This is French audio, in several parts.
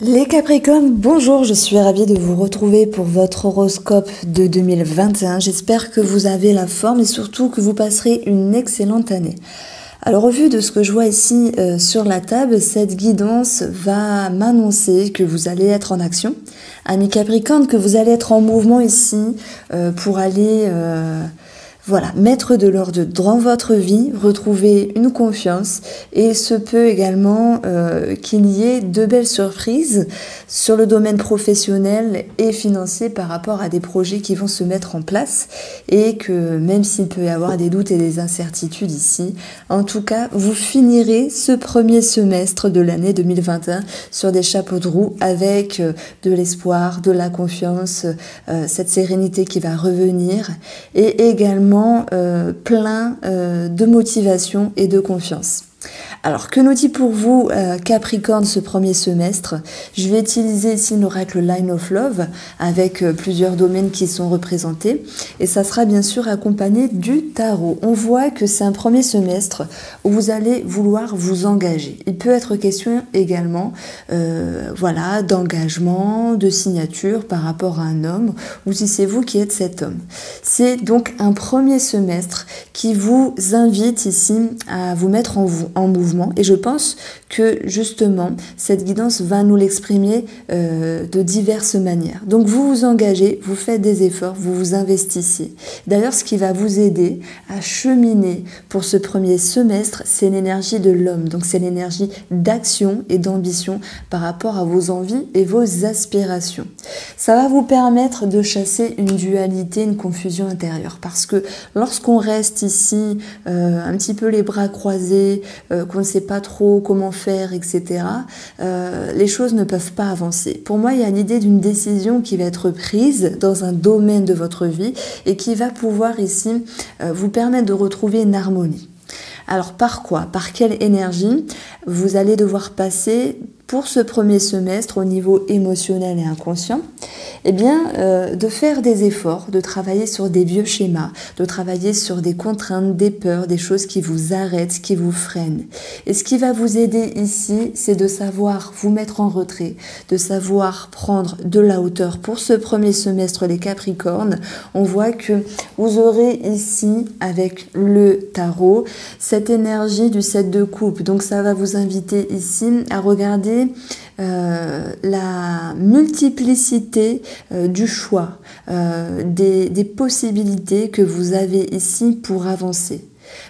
Les Capricornes, bonjour, je suis ravie de vous retrouver pour votre horoscope de 2021. J'espère que vous avez la forme et surtout que vous passerez une excellente année. Alors au vu de ce que je vois ici sur la table, cette guidance va m'annoncer que vous allez être en action. Amis Capricorne, que vous allez être en mouvement ici pour aller... mettre de l'ordre dans votre vie, retrouver une confiance et se peut également qu'il y ait de belles surprises sur le domaine professionnel et financier par rapport à des projets qui vont se mettre en place et que même s'il peut y avoir des doutes et des incertitudes ici, en tout cas, vous finirez ce premier semestre de l'année 2021 sur des chapeaux de roue avec de l'espoir, de la confiance, cette sérénité qui va revenir et également plein de motivation et de confiance. Alors, que nous dit pour vous Capricorne ce premier semestre? Je vais utiliser ici l'oracle Line of Love avec plusieurs domaines qui sont représentés et ça sera bien sûr accompagné du tarot. On voit que c'est un premier semestre où vous allez vouloir vous engager. Il peut être question également d'engagement, de signature par rapport à un homme ou si c'est vous qui êtes cet homme. C'est donc un premier semestre qui vous invite ici à vous mettre en mouvement. Et je pense que justement, cette guidance va nous l'exprimer de diverses manières. Donc vous vous engagez, vous faites des efforts, vous vous investissez. D'ailleurs, ce qui va vous aider à cheminer pour ce premier semestre, c'est l'énergie de l'homme. Donc c'est l'énergie d'action et d'ambition par rapport à vos envies et vos aspirations. Ça va vous permettre de chasser une dualité, une confusion intérieure. Parce que lorsqu'on reste ici un petit peu les bras croisés, qu'on ne sait pas trop comment faire, etc., les choses ne peuvent pas avancer. Pour moi, il y a l'idée d'une décision qui va être prise dans un domaine de votre vie et qui va pouvoir ici vous permettre de retrouver une harmonie. Alors par quoi? Par quelle énergie vous allez devoir passer pour ce premier semestre au niveau émotionnel et inconscient? Eh bien, de faire des efforts, de travailler sur des vieux schémas, de travailler sur des contraintes, des peurs, des choses qui vous arrêtent, qui vous freinent. Et ce qui va vous aider ici, c'est de savoir vous mettre en retrait, de savoir prendre de la hauteur. Pour ce premier semestre, les Capricornes, on voit que vous aurez ici, avec le tarot, cette énergie du 7 de coupe. Donc ça va vous inviter ici à regarder la multiplicité du choix, des possibilités que vous avez ici pour avancer.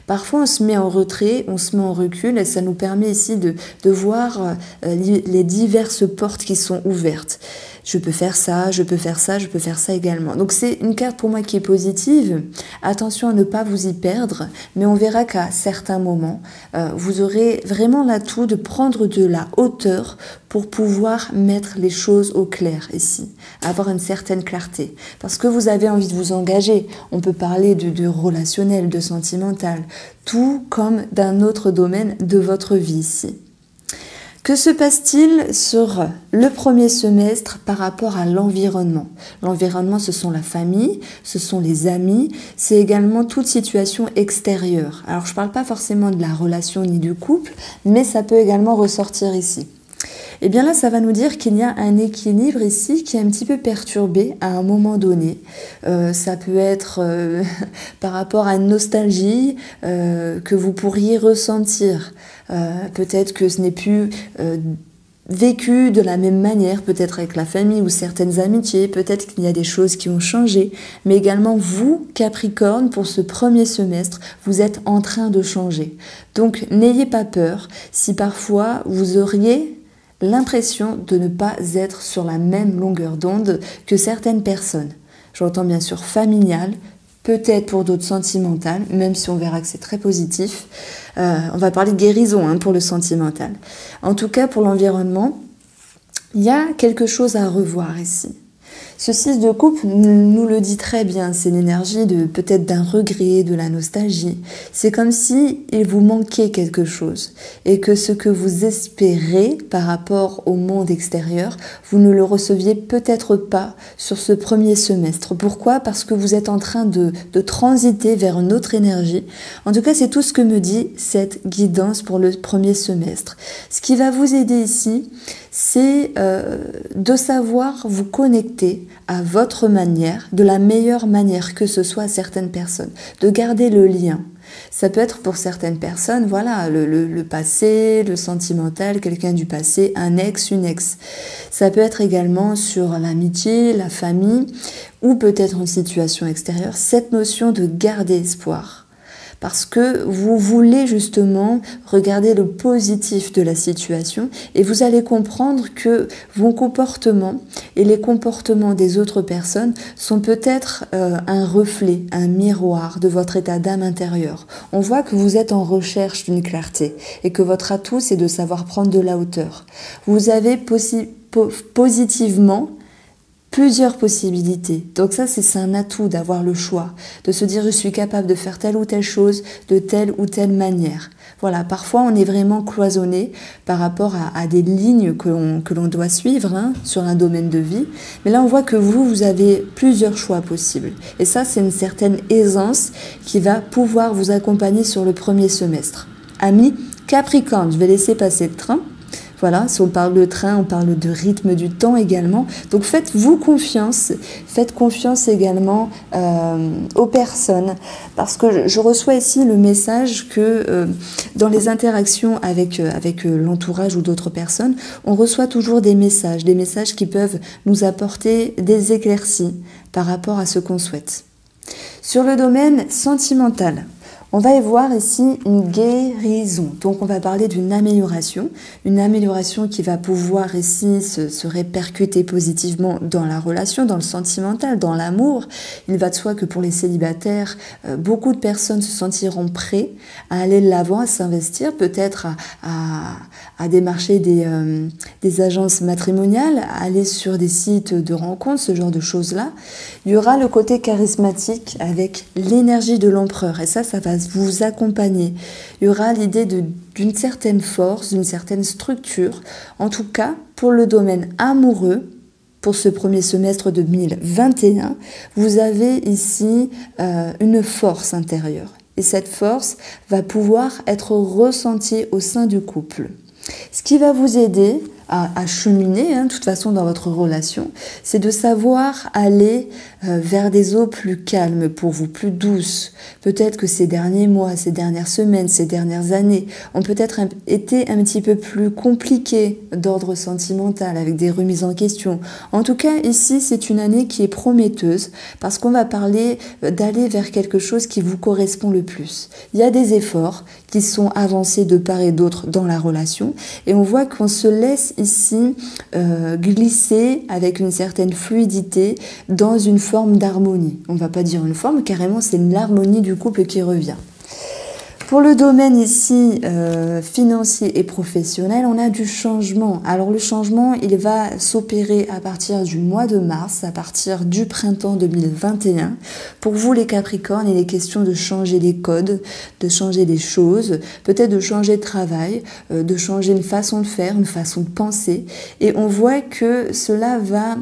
Parfois, on se met en retrait, on se met en recul et ça nous permet ici de voir les diverses portes qui sont ouvertes. Je peux faire ça, je peux faire ça, je peux faire ça également. Donc c'est une carte pour moi qui est positive. Attention à ne pas vous y perdre, mais on verra qu'à certains moments, vous aurez vraiment l'atout de prendre de la hauteur pour pouvoir mettre les choses au clair ici, avoir une certaine clarté. Parce que vous avez envie de vous engager. On peut parler de relationnel, de sentimental, tout comme d'un autre domaine de votre vie ici. Que se passe-t-il sur le premier semestre par rapport à l'environnement? L'environnement, ce sont la famille, ce sont les amis, c'est également toute situation extérieure. Alors, je ne parle pas forcément de la relation ni du couple, mais ça peut également ressortir ici. Et bien là, ça va nous dire qu'il y a un équilibre ici qui est un petit peu perturbé à un moment donné. Ça peut être par rapport à une nostalgie que vous pourriez ressentir. Peut-être que ce n'est plus vécu de la même manière, peut-être avec la famille ou certaines amitiés, peut-être qu'il y a des choses qui ont changé, mais également vous, Capricorne, pour ce premier semestre, vous êtes en train de changer. Donc n'ayez pas peur si parfois vous auriez l'impression de ne pas être sur la même longueur d'onde que certaines personnes. J'entends bien sûr familiale, peut-être pour d'autres sentimentales, même si on verra que c'est très positif. On va parler de guérison pour le sentimental. En tout cas, pour l'environnement, il y a quelque chose à revoir ici. Ce 6 de coupe nous le dit très bien, c'est l'énergie de peut-être d'un regret, de la nostalgie. C'est comme si il vous manquait quelque chose et que ce que vous espérez par rapport au monde extérieur, vous ne le receviez peut-être pas sur ce premier semestre. Pourquoi? Parce que vous êtes en train de transiter vers une autre énergie. En tout cas, c'est tout ce que me dit cette guidance pour le premier semestre. Ce qui va vous aider ici, c'est de savoir vous connecter à votre manière, de la meilleure manière que ce soit à certaines personnes, de garder le lien. Ça peut être pour certaines personnes, voilà, le passé, le sentimental, quelqu'un du passé, un ex, une ex. Ça peut être également sur l'amitié, la famille, ou peut-être une situation extérieure, cette notion de garder espoir. Parce que vous voulez justement regarder le positif de la situation et vous allez comprendre que vos comportements et les comportements des autres personnes sont peut-être un reflet, un miroir de votre état d'âme intérieur. On voit que vous êtes en recherche d'une clarté et que votre atout, c'est de savoir prendre de la hauteur. Vous avez positivement plusieurs possibilités. Donc ça, c'est un atout d'avoir le choix, de se dire je suis capable de faire telle ou telle chose de telle ou telle manière. Voilà, parfois on est vraiment cloisonné par rapport à des lignes que l'on doit suivre sur un domaine de vie. Mais là, on voit que vous avez plusieurs choix possibles. Et ça, c'est une certaine aisance qui va pouvoir vous accompagner sur le premier semestre. Amis Capricorne, je vais laisser passer le train. Voilà, si on parle de train, on parle de rythme du temps également. Donc faites-vous confiance, faites confiance également aux personnes. Parce que je reçois ici le message que dans les interactions avec l'entourage ou d'autres personnes, on reçoit toujours des messages qui peuvent nous apporter des éclaircies par rapport à ce qu'on souhaite. Sur le domaine sentimental, on va y voir ici une guérison. Donc on va parler d'une amélioration qui va pouvoir ici se répercuter positivement dans la relation, dans le sentimental, dans l'amour. Il va de soi que pour les célibataires, beaucoup de personnes se sentiront prêts à aller de l'avant, à s'investir, peut-être à démarcher des agences matrimoniales, à aller sur des sites de rencontres, ce genre de choses-là. Il y aura le côté charismatique avec l'énergie de l'empereur et ça va vous accompagner. Il y aura l'idée d'une certaine force, d'une certaine structure. En tout cas, pour le domaine amoureux, pour ce premier semestre 2021, vous avez ici une force intérieure. Et cette force va pouvoir être ressentie au sein du couple. Ce qui va vous aider à cheminer, de toute façon, dans votre relation, c'est de savoir aller vers des eaux plus calmes pour vous, plus douces. Peut-être que ces derniers mois, ces dernières semaines, ces dernières années ont peut-être été un petit peu plus compliquées d'ordre sentimental, avec des remises en question. En tout cas, ici, c'est une année qui est prometteuse parce qu'on va parler d'aller vers quelque chose qui vous correspond le plus. Il y a des efforts qui sont avancés de part et d'autre dans la relation et on voit qu'on se laisse ici glisser avec une certaine fluidité dans une forme d'harmonie. On ne va pas dire une forme, carrément c'est l'harmonie du couple qui revient. Pour le domaine ici financier et professionnel, on a du changement. Alors le changement, il va s'opérer à partir du mois de mars, à partir du printemps 2021. Pour vous les Capricornes, il est question de changer les codes, de changer les choses, peut-être de changer de travail, de changer une façon de faire, une façon de penser. Et on voit que cela va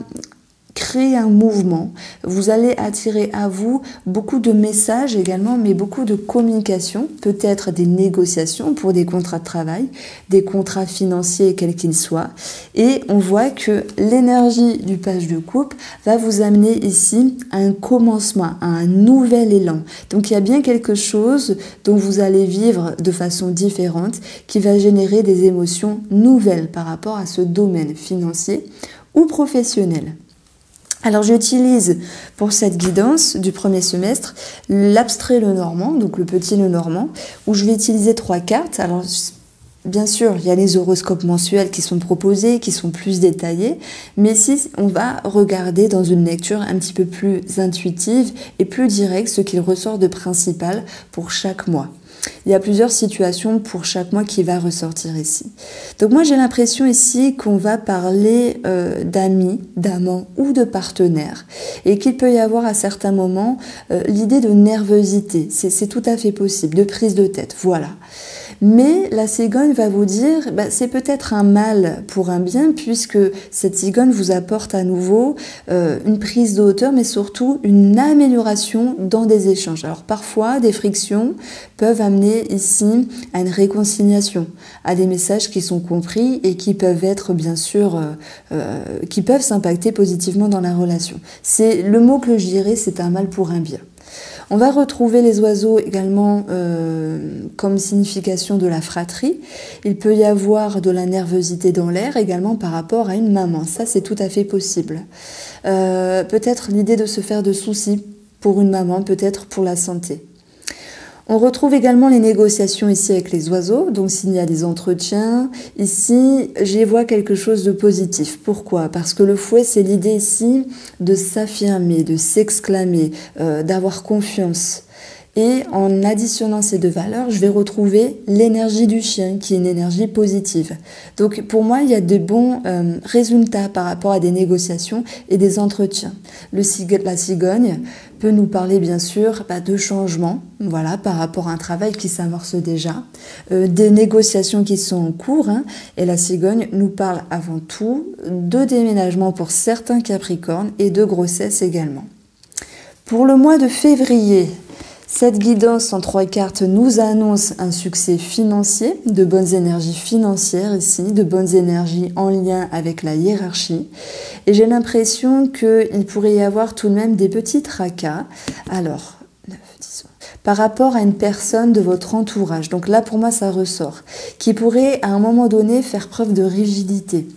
créer un mouvement. Vous allez attirer à vous beaucoup de messages également, mais beaucoup de communication, peut-être des négociations pour des contrats de travail, des contrats financiers quels qu'ils soient. Et on voit que l'énergie du page de coupe va vous amener ici à un commencement, à un nouvel élan. Donc il y a bien quelque chose dont vous allez vivre de façon différente qui va générer des émotions nouvelles par rapport à ce domaine financier ou professionnel. Alors j'utilise pour cette guidance du premier semestre l'abstrait Lenormand, donc le petit Lenormand, où je vais utiliser 3 cartes. Alors bien sûr, il y a les horoscopes mensuels qui sont proposés, qui sont plus détaillés, mais ici on va regarder dans une lecture un petit peu plus intuitive et plus directe ce qu'il ressort de principal pour chaque mois. Il y a plusieurs situations pour chaque mois qui va ressortir ici. Donc moi j'ai l'impression ici qu'on va parler d'amis, d'amants ou de partenaires et qu'il peut y avoir à certains moments l'idée de nervosité. C'est tout à fait possible, de prise de tête, voilà. Mais la cigogne va vous dire, c'est peut-être un mal pour un bien, puisque cette cigogne vous apporte à nouveau une prise de hauteur, mais surtout une amélioration dans des échanges. Alors parfois, des frictions peuvent amener ici à une réconciliation, à des messages qui sont compris et qui peuvent être bien sûr, qui peuvent s'impacter positivement dans la relation. C'est le mot que je dirais, c'est un mal pour un bien. On va retrouver les oiseaux également comme signification de la fratrie. Il peut y avoir de la nervosité dans l'air également par rapport à une maman. Ça, c'est tout à fait possible. Peut-être l'idée de se faire de soucis pour une maman, peut-être pour la santé. On retrouve également les négociations ici avec les oiseaux, donc s'il y a des entretiens, ici j'y vois quelque chose de positif. Pourquoi? Parce que le fouet, c'est l'idée ici de s'affirmer, de s'exclamer, d'avoir confiance. Et en additionnant ces deux valeurs, je vais retrouver l'énergie du chien, qui est une énergie positive. Donc pour moi, il y a de bons résultats par rapport à des négociations et des entretiens. La cigogne peut nous parler bien sûr de changements, voilà, par rapport à un travail qui s'amorce déjà, des négociations qui sont en cours, et la cigogne nous parle avant tout de déménagement pour certains capricornes et de grossesse également. Pour le mois de février, cette guidance en 3 cartes nous annonce un succès financier, de bonnes énergies financières ici, de bonnes énergies en lien avec la hiérarchie. Et j'ai l'impression qu'il pourrait y avoir tout de même des petits tracas. Alors, 9, 10, par rapport à une personne de votre entourage. Donc là, pour moi, ça ressort. Qui pourrait, à un moment donné, faire preuve de rigidité.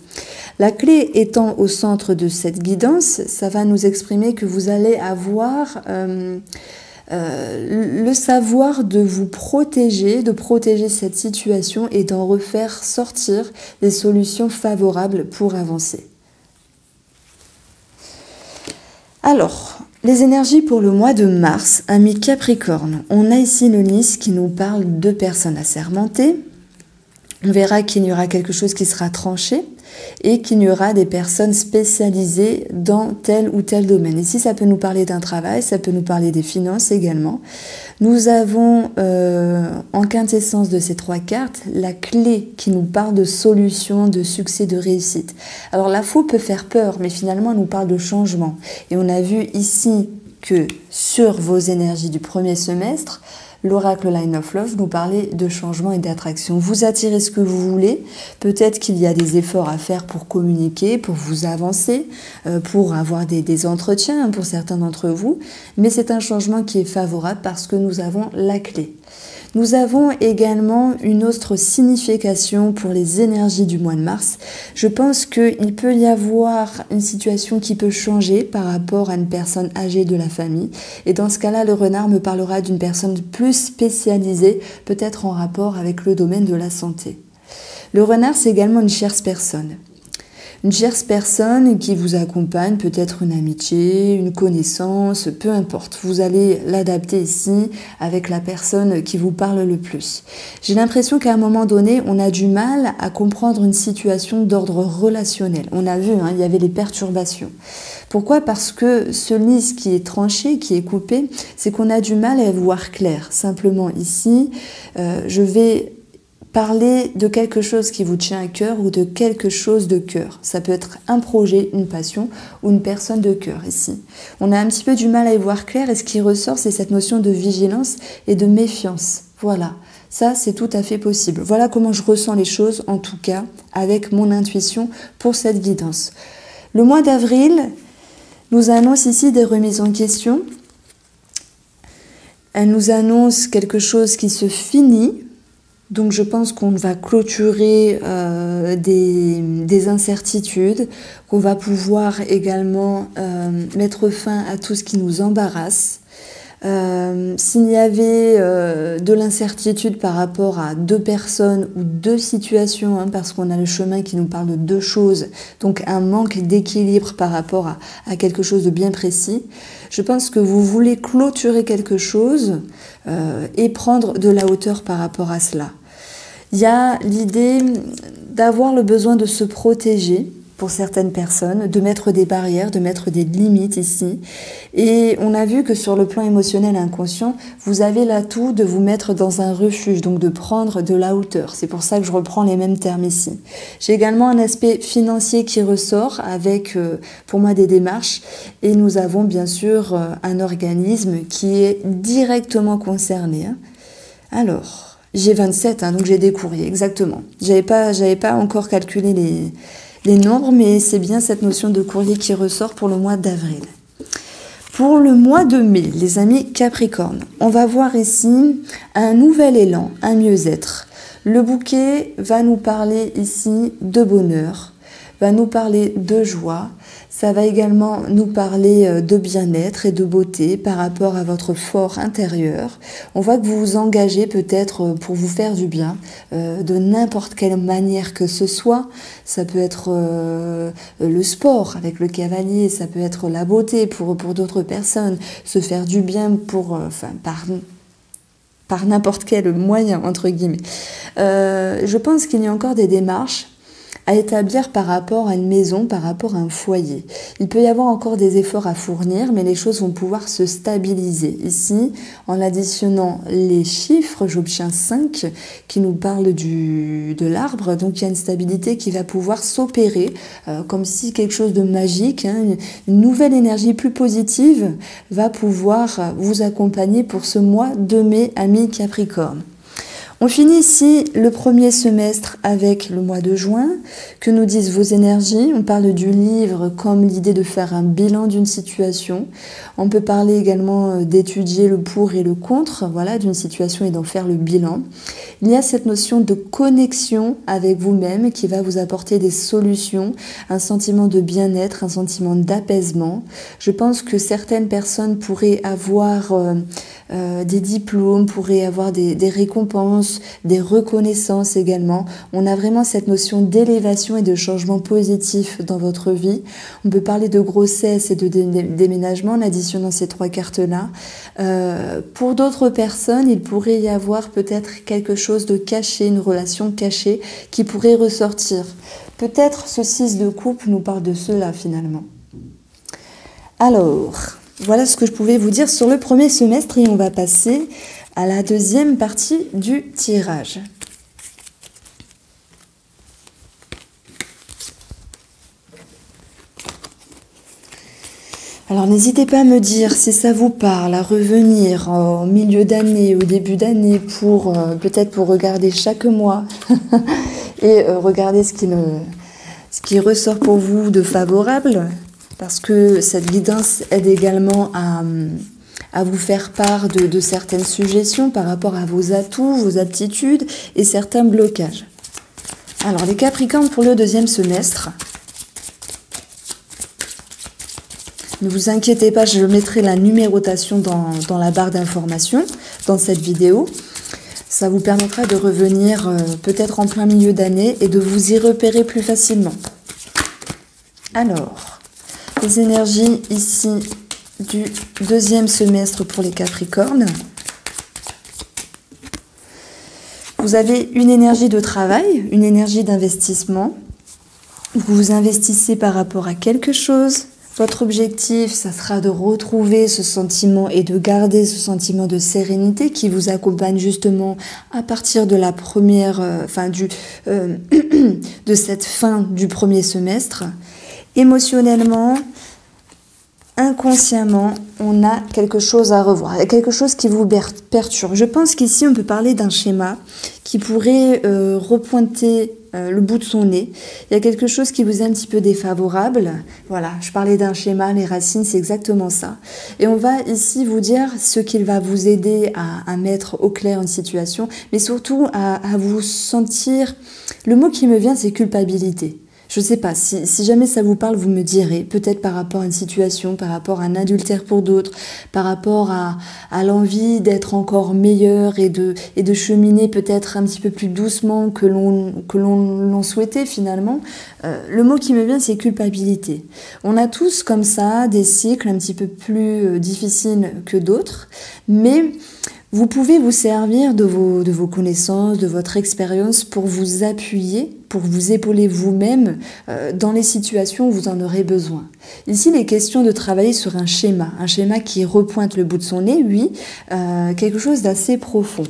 La clé étant au centre de cette guidance, ça va nous exprimer que vous allez avoir... le savoir de vous protéger, de protéger cette situation et d'en refaire sortir des solutions favorables pour avancer. Alors, les énergies pour le mois de mars, amis Capricorne. On a ici le Lys qui nous parle de personnes assermentées. On verra qu'il y aura quelque chose qui sera tranché et qu'il y aura des personnes spécialisées dans tel ou tel domaine. Ici, ça peut nous parler d'un travail, ça peut nous parler des finances également. Nous avons en quintessence de ces 3 cartes la clé qui nous parle de solution, de succès, de réussite. Alors la faux peut faire peur, mais finalement elle nous parle de changement. Et on a vu ici que sur vos énergies du premier semestre, l'oracle Line of Love nous parlait de changement et d'attraction. Vous attirez ce que vous voulez. Peut-être qu'il y a des efforts à faire pour communiquer, pour vous avancer, pour avoir des entretiens pour certains d'entre vous. Mais c'est un changement qui est favorable parce que nous avons la clé. Nous avons également une autre signification pour les énergies du mois de mars. Je pense qu'il peut y avoir une situation qui peut changer par rapport à une personne âgée de la famille. Et dans ce cas-là, le renard me parlera d'une personne plus spécialisée, peut-être en rapport avec le domaine de la santé. Le renard, c'est également une chère personne. Une chère personne qui vous accompagne, peut-être une amitié, une connaissance, peu importe. Vous allez l'adapter ici avec la personne qui vous parle le plus. J'ai l'impression qu'à un moment donné, on a du mal à comprendre une situation d'ordre relationnel. On a vu, il y avait les perturbations. Pourquoi? Parce que ce Lys qui est tranché, qui est coupé, c'est qu'on a du mal à voir clair. Simplement ici, je vais parler de quelque chose qui vous tient à cœur ou de quelque chose de cœur. Ça peut être un projet, une passion ou une personne de cœur ici. On a un petit peu du mal à y voir clair et ce qui ressort, c'est cette notion de vigilance et de méfiance. Voilà, ça c'est tout à fait possible. Voilà comment je ressens les choses, en tout cas avec mon intuition pour cette guidance. Le mois d'avril nous annonce ici des remises en question. Elle nous annonce quelque chose qui se finit. Donc je pense qu'on va clôturer des incertitudes, qu'on va pouvoir également mettre fin à tout ce qui nous embarrasse. S'il y avait de l'incertitude par rapport à 2 personnes ou 2 situations, parce qu'on a le chemin qui nous parle de 2 choses, donc un manque d'équilibre par rapport à quelque chose de bien précis, je pense que vous voulez clôturer quelque chose et prendre de la hauteur par rapport à cela. Il y a l'idée d'avoir le besoin de se protéger, pour certaines personnes, de mettre des barrières, de mettre des limites ici. Et on a vu que sur le plan émotionnel et inconscient, vous avez l'atout de vous mettre dans un refuge, donc de prendre de la hauteur. C'est pour ça que je reprends les mêmes termes ici. J'ai également un aspect financier qui ressort avec, pour moi, des démarches. Et nous avons bien sûr un organisme qui est directement concerné. Alors, j'ai 27, donc j'ai des courriers, exactement. J'avais pas encore calculé les nombres, mais c'est bien cette notion de courrier qui ressort pour le mois d'avril. Pour le mois de mai, les amis Capricorne, on va voir ici un nouvel élan, un mieux-être. Le bouquet va nous parler ici de bonheur, va nous parler de joie. Ça va également nous parler de bien-être et de beauté par rapport à votre fort intérieur. On voit que vous vous engagez peut-être pour vous faire du bien de n'importe quelle manière que ce soit. Ça peut être le sport avec le cavalier, ça peut être la beauté pour d'autres personnes, se faire du bien par n'importe quel moyen, entre guillemets. Je pense qu'il y a encore des démarches à établir par rapport à une maison, par rapport à un foyer. Il peut y avoir encore des efforts à fournir, mais les choses vont pouvoir se stabiliser. Ici, en additionnant les chiffres, j'obtiens 5 qui nous parlent de l'arbre, donc il y a une stabilité qui va pouvoir s'opérer, comme si quelque chose de magique, une nouvelle énergie plus positive va pouvoir vous accompagner pour ce mois de mai, amis Capricorne. On finit ici le premier semestre avec le mois de juin. Que nous disent vos énergies? On parle du livre comme l'idée de faire un bilan d'une situation. On peut parler également d'étudier le pour et le contre, voilà, d'une situation et d'en faire le bilan. Il y a cette notion de connexion avec vous-même qui va vous apporter des solutions, un sentiment de bien-être, un sentiment d'apaisement. Je pense que certaines personnes pourraient avoir des diplômes, pourraient avoir des récompenses, des reconnaissances également. On a vraiment cette notion d'élévation et de changement positif dans votre vie. On peut parler de grossesse et de déménagement en additionnant ces 3 cartes-là. Pour d'autres personnes, il pourrait y avoir peut-être quelque chose de caché, une relation cachée qui pourrait ressortir. Peut-être ce 6 de coupe nous parle de cela finalement. Alors, voilà ce que je pouvais vous dire sur le premier semestre et on va passer à la deuxième partie du tirage. Alors n'hésitez pas à me dire si ça vous parle, à revenir en milieu d'année, au début d'année, pour peut-être pour regarder chaque mois et regarder ce qui ressort pour vous de favorable, parce que cette guidance aide également à vous faire part de certaines suggestions par rapport à vos atouts, vos aptitudes et certains blocages. Alors les Capricornes pour le deuxième semestre. Ne vous inquiétez pas, je mettrai la numérotation dans la barre d'information dans cette vidéo. Ça vous permettra de revenir peut-être en plein milieu d'année et de vous y repérer plus facilement. Alors, les énergies ici du deuxième semestre pour les Capricornes. Vous avez une énergie de travail, une énergie d'investissement. Vous vous investissez par rapport à quelque chose. Votre objectif, ça sera de retrouver ce sentiment et de garder ce sentiment de sérénité qui vous accompagne justement à partir de la première, de cette fin du premier semestre. Émotionnellement, inconsciemment, on a quelque chose à revoir, quelque chose qui vous perturbe. Je pense qu'ici, on peut parler d'un schéma qui pourrait repointer le bout de son nez. Il y a quelque chose qui vous est un petit peu défavorable. Voilà, je parlais d'un schéma, les racines, c'est exactement ça. Et on va ici vous dire ce qu'il va vous aider à mettre au clair une situation, mais surtout à vous sentir... Le mot qui me vient, c'est culpabilité. Je ne sais pas, si jamais ça vous parle, vous me direz, peut-être par rapport à une situation, par rapport à un adultère pour d'autres, par rapport à l'envie d'être encore meilleur et de cheminer peut-être un petit peu plus doucement que l'on souhaitait finalement. Le mot qui me vient, c'est culpabilité. On a tous comme ça des cycles un petit peu plus difficiles que d'autres, mais Vous pouvez vous servir de vos connaissances, de votre expérience pour vous appuyer, pour vous épauler vous-même dans les situations où vous en aurez besoin. Ici, il est question de travailler sur un schéma qui repointe le bout de son nez, oui, quelque chose d'assez profond.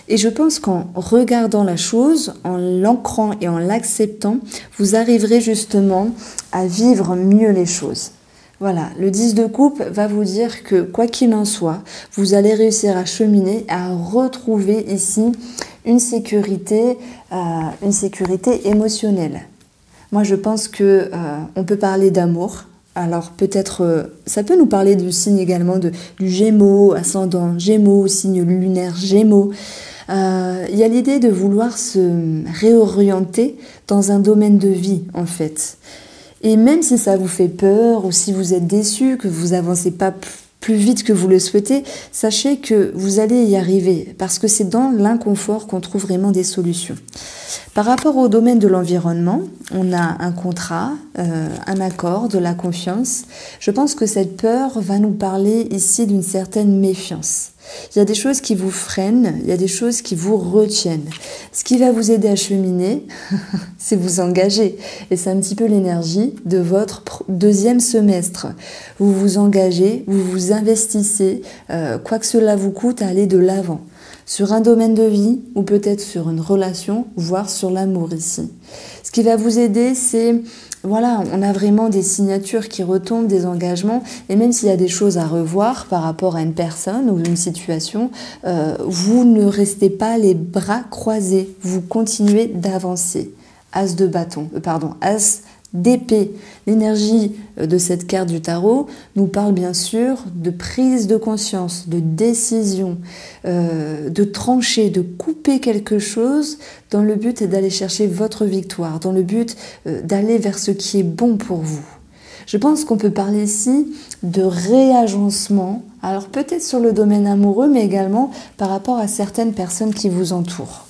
Et je pense qu'en regardant la chose, en l'ancrant et en l'acceptant, vous arriverez justement à vivre mieux les choses. Voilà, le 10 de coupe va vous dire que quoi qu'il en soit, vous allez réussir à cheminer, à retrouver ici une sécurité émotionnelle. Moi, je pense que on peut parler d'amour. Alors peut-être, ça peut nous parler du signe également du Gémeaux, ascendant Gémeaux, signe lunaire Gémeaux. Il y a l'idée de vouloir se réorienter dans un domaine de vie, en fait. Et même si ça vous fait peur ou si vous êtes déçu, que vous avancez pas plus vite que vous le souhaitez, sachez que vous allez y arriver parce que c'est dans l'inconfort qu'on trouve vraiment des solutions. Par rapport au domaine de l'environnement, on a un contrat, un accord, de la confiance. Je pense que cette peur va nous parler ici d'une certaine méfiance. Il y a des choses qui vous freinent, il y a des choses qui vous retiennent. Ce qui va vous aider à cheminer, c'est vous engager. Et c'est un petit peu l'énergie de votre deuxième semestre. Vous vous engagez, vous vous investissez, quoi que cela vous coûte, à aller de l'avant. Sur un domaine de vie ou peut-être sur une relation, voire sur l'amour ici. Ce qui va vous aider, c'est, voilà, on a vraiment des signatures qui retombent, des engagements, et même s'il y a des choses à revoir par rapport à une personne ou une situation, vous ne restez pas les bras croisés, vous continuez d'avancer. As de bâton, As d'épée. L'énergie de cette carte du tarot nous parle bien sûr de prise de conscience, de décision, de trancher, de couper quelque chose dans le but d'aller chercher votre victoire, dans le but d'aller vers ce qui est bon pour vous. Je pense qu'on peut parler ici de réagencement, alors peut-être sur le domaine amoureux, mais également par rapport à certaines personnes qui vous entourent.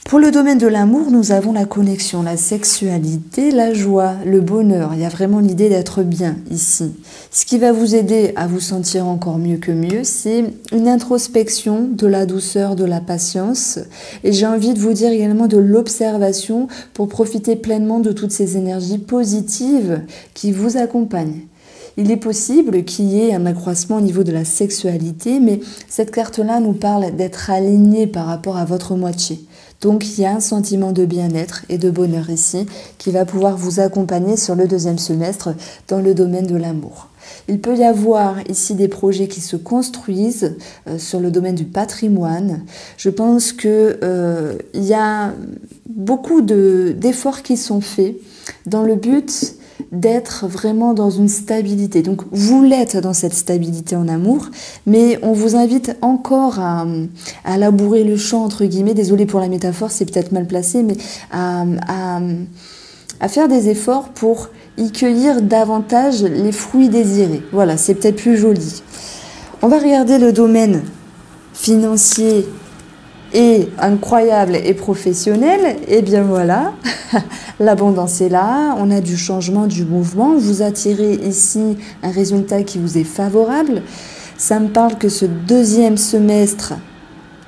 Pour le domaine de l'amour, nous avons la connexion, la sexualité, la joie, le bonheur. Il y a vraiment l'idée d'être bien ici. Ce qui va vous aider à vous sentir encore mieux que mieux, c'est une introspection, de la douceur, de la patience. Et j'ai envie de vous dire également de l'observation pour profiter pleinement de toutes ces énergies positives qui vous accompagnent. Il est possible qu'il y ait un accroissement au niveau de la sexualité, mais cette carte-là nous parle d'être aligné par rapport à votre moitié. Donc il y a un sentiment de bien-être et de bonheur ici qui va pouvoir vous accompagner sur le deuxième semestre dans le domaine de l'amour. Il peut y avoir ici des projets qui se construisent sur le domaine du patrimoine. Je pense qu'il y a beaucoup d'efforts qui sont faits dans le but d'être vraiment dans une stabilité. Donc vous l'êtes dans cette stabilité en amour, mais on vous invite encore à labourer le champ, entre guillemets, désolé pour la métaphore, c'est peut-être mal placé, mais à faire des efforts pour y cueillir davantage les fruits désirés. Voilà, c'est peut-être plus joli. On va regarder le domaine financier et incroyable et professionnel, et bien voilà, l'abondance est là, on a du changement, du mouvement, vous attirez ici un résultat qui vous est favorable. Ça me parle que ce deuxième semestre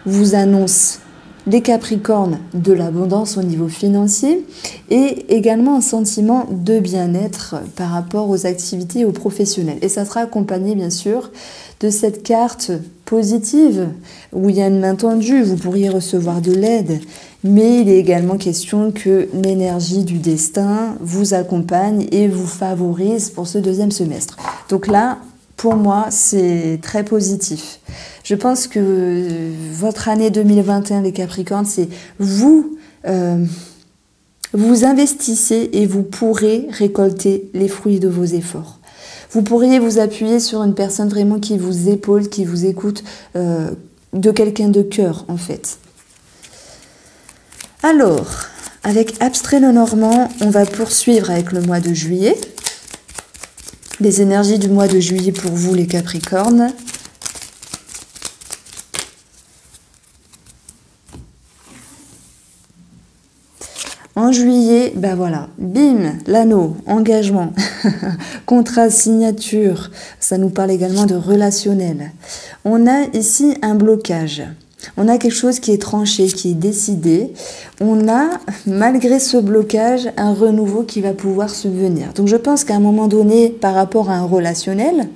vous annonce les Capricornes de l'abondance au niveau financier et également un sentiment de bien-être par rapport aux activités et aux professionnels. Et ça sera accompagné bien sûr de cette carte positive où il y a une main tendue, vous pourriez recevoir de l'aide, mais il est également question que l'énergie du destin vous accompagne et vous favorise pour ce deuxième semestre. Donc là, pour moi, c'est très positif. Je pense que votre année 2021, les Capricornes, c'est vous investissez et vous pourrez récolter les fruits de vos efforts. Vous pourriez vous appuyer sur une personne vraiment qui vous épaule, qui vous écoute, de quelqu'un de cœur en fait. Alors, avec Abstrait Lenormand, on va poursuivre avec le mois de juillet. Les énergies du mois de juillet pour vous les Capricornes. En juillet, ben voilà, bim, l'anneau, engagement, contrat, signature, ça nous parle également de relationnel. On a ici un blocage. On a quelque chose qui est tranché, qui est décidé. On a, malgré ce blocage, un renouveau qui va pouvoir subvenir. Donc je pense qu'à un moment donné, par rapport à un relationnel,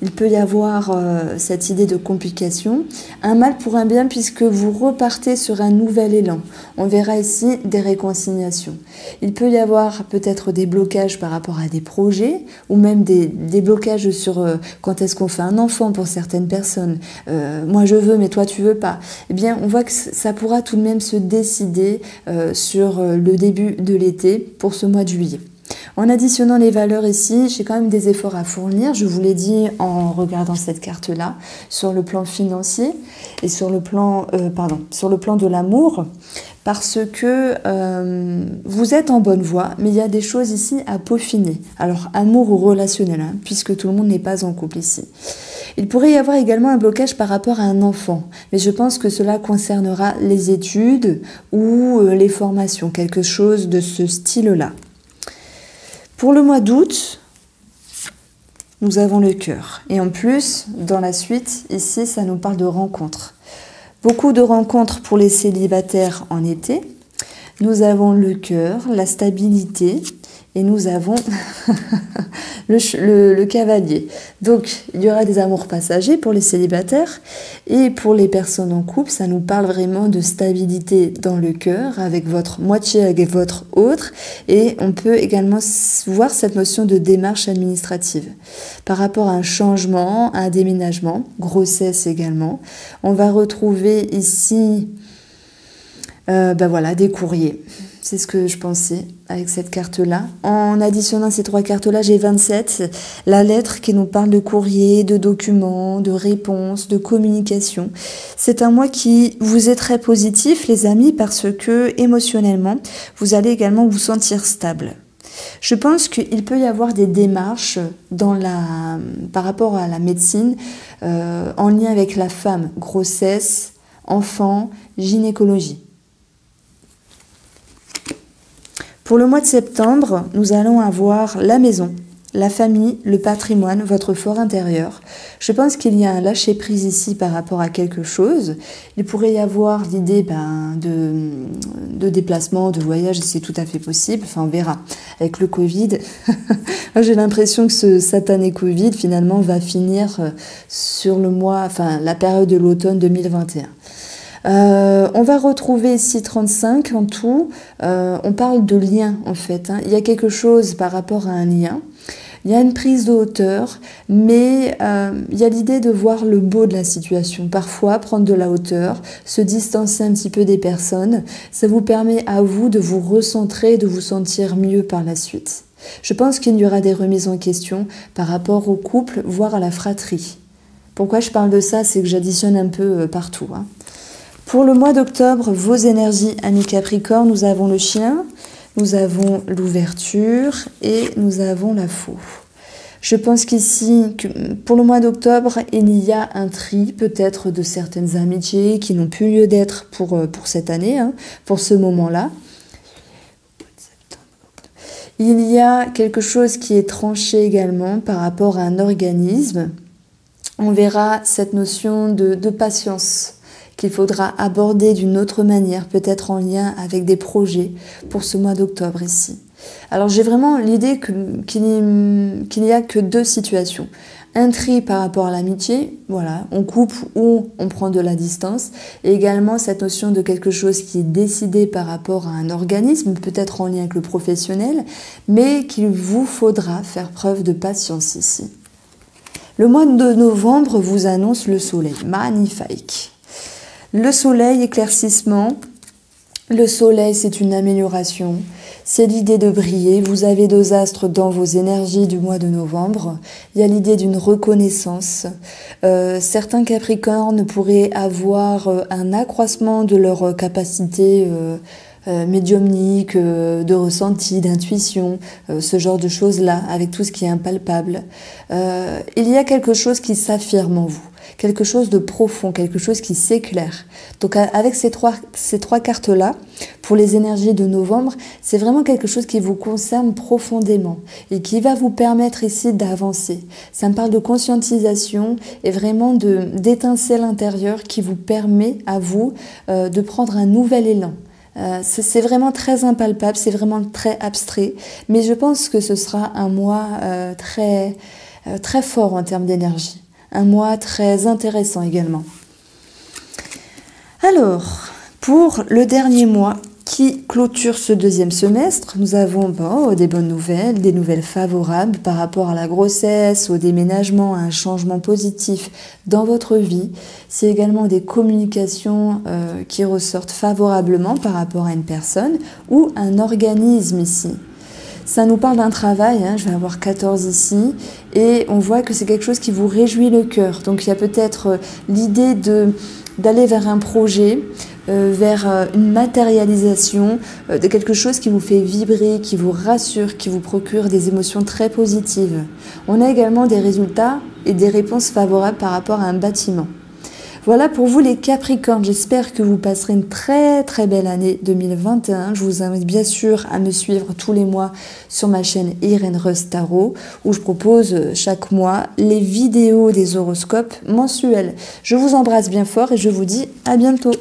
il peut y avoir cette idée de complication. Un mal pour un bien puisque vous repartez sur un nouvel élan. On verra ici des réconciliations. Il peut y avoir peut-être des blocages par rapport à des projets ou même des blocages sur quand est-ce qu'on fait un enfant pour certaines personnes. Moi je veux mais toi tu veux pas. Eh bien on voit que ça pourra tout de même se décider sur le début de l'été pour ce mois de juillet. En additionnant les valeurs ici, j'ai quand même des efforts à fournir, je vous l'ai dit en regardant cette carte-là, sur le plan financier et sur le plan de l'amour, parce que vous êtes en bonne voie, mais il y a des choses ici à peaufiner. Alors, amour ou relationnel, hein, puisque tout le monde n'est pas en couple ici. Il pourrait y avoir également un blocage par rapport à un enfant, mais je pense que cela concernera les études ou les formations, quelque chose de ce style-là. Pour le mois d'août, nous avons le cœur. Et en plus, dans la suite, ici, ça nous parle de rencontres. Beaucoup de rencontres pour les célibataires en été. Nous avons le cœur, la stabilité et nous avons le cavalier. Donc, il y aura des amours passagers pour les célibataires et pour les personnes en couple, ça nous parle vraiment de stabilité dans le cœur avec votre moitié, avec votre autre et on peut également voir cette notion de démarche administrative. Par rapport à un changement, à un déménagement, grossesse également, on va retrouver ici voilà, des courriers. C'est ce que je pensais avec cette carte-là. En additionnant ces trois cartes-là, j'ai 27. La lettre qui nous parle de courrier, de documents, de réponses, de communication. C'est un mois qui vous est très positif, les amis, parce que émotionnellement, vous allez également vous sentir stable. Je pense qu'il peut y avoir des démarches par rapport à la médecine en lien avec la femme, grossesse, enfant, gynécologie. Pour le mois de septembre, nous allons avoir la maison, la famille, le patrimoine, votre fort intérieur. Je pense qu'il y a un lâcher-prise ici par rapport à quelque chose. Il pourrait y avoir l'idée de déplacement, de voyage, c'est tout à fait possible. Enfin, on verra. Avec le Covid, j'ai l'impression que ce satané Covid, finalement, va finir sur la période de l'automne 2021. On va retrouver ici 35 en tout. On parle de lien en fait. Il y a quelque chose par rapport à un lien. Il y a une prise de hauteur, mais il y a l'idée de voir le beau de la situation. Parfois, prendre de la hauteur, se distancer un petit peu des personnes, ça vous permet à vous de vous recentrer, de vous sentir mieux par la suite. Je pense qu'il y aura des remises en question par rapport au couple, voire à la fratrie. Pourquoi je parle de ça? C'est que j'additionne un peu partout. Pour le mois d'octobre, vos énergies, amis Capricorne, nous avons le chien, nous avons l'ouverture et nous avons la faux. Je pense qu'ici, pour le mois d'octobre, il y a un tri peut-être de certaines amitiés qui n'ont plus lieu d'être pour cette année, pour ce moment-là. Il y a quelque chose qui est tranché également par rapport à un organisme. On verra cette notion de patience qu'il faudra aborder d'une autre manière, peut-être en lien avec des projets pour ce mois d'octobre ici. Alors j'ai vraiment l'idée qu'il n'y a que deux situations. Un tri par rapport à l'amitié, voilà, on coupe ou on prend de la distance. Et également cette notion de quelque chose qui est décidé par rapport à un organisme, peut-être en lien avec le professionnel, mais qu'il vous faudra faire preuve de patience ici. Le mois de novembre vous annonce le soleil, magnifique. Le soleil, éclaircissement. Le soleil, c'est une amélioration. C'est l'idée de briller. Vous avez deux astres dans vos énergies du mois de novembre. Il y a l'idée d'une reconnaissance. Certains Capricornes pourraient avoir un accroissement de leur capacité médiumnique, de ressenti, d'intuition, ce genre de choses-là, avec tout ce qui est impalpable. Il y a quelque chose qui s'affirme en vous. quelque chose de profond, quelque chose qui s'éclaire. Donc avec ces trois cartes-là, pour les énergies de novembre, c'est vraiment quelque chose qui vous concerne profondément et qui va vous permettre ici d'avancer. Ça me parle de conscientisation et vraiment d'étincelle intérieure qui vous permet à vous de prendre un nouvel élan. C'est vraiment très impalpable, c'est vraiment très abstrait, mais je pense que ce sera un mois très fort en termes d'énergie. Un mois très intéressant également. Alors, pour le dernier mois qui clôture ce deuxième semestre, nous avons des bonnes nouvelles, des nouvelles favorables par rapport à la grossesse, au déménagement, à un changement positif dans votre vie. C'est également des communications qui ressortent favorablement par rapport à une personne ou un organisme ici. Ça nous parle d'un travail, je vais avoir 14 ici, et on voit que c'est quelque chose qui vous réjouit le cœur. Donc il y a peut-être l'idée d'aller vers un projet, vers une matérialisation de quelque chose qui vous fait vibrer, qui vous rassure, qui vous procure des émotions très positives. On a également des résultats et des réponses favorables par rapport à un bâtiment. Voilà pour vous les Capricornes, j'espère que vous passerez une très très belle année 2021. Je vous invite bien sûr à me suivre tous les mois sur ma chaîne Irène Reuss Tarot où je propose chaque mois les vidéos des horoscopes mensuels. Je vous embrasse bien fort et je vous dis à bientôt.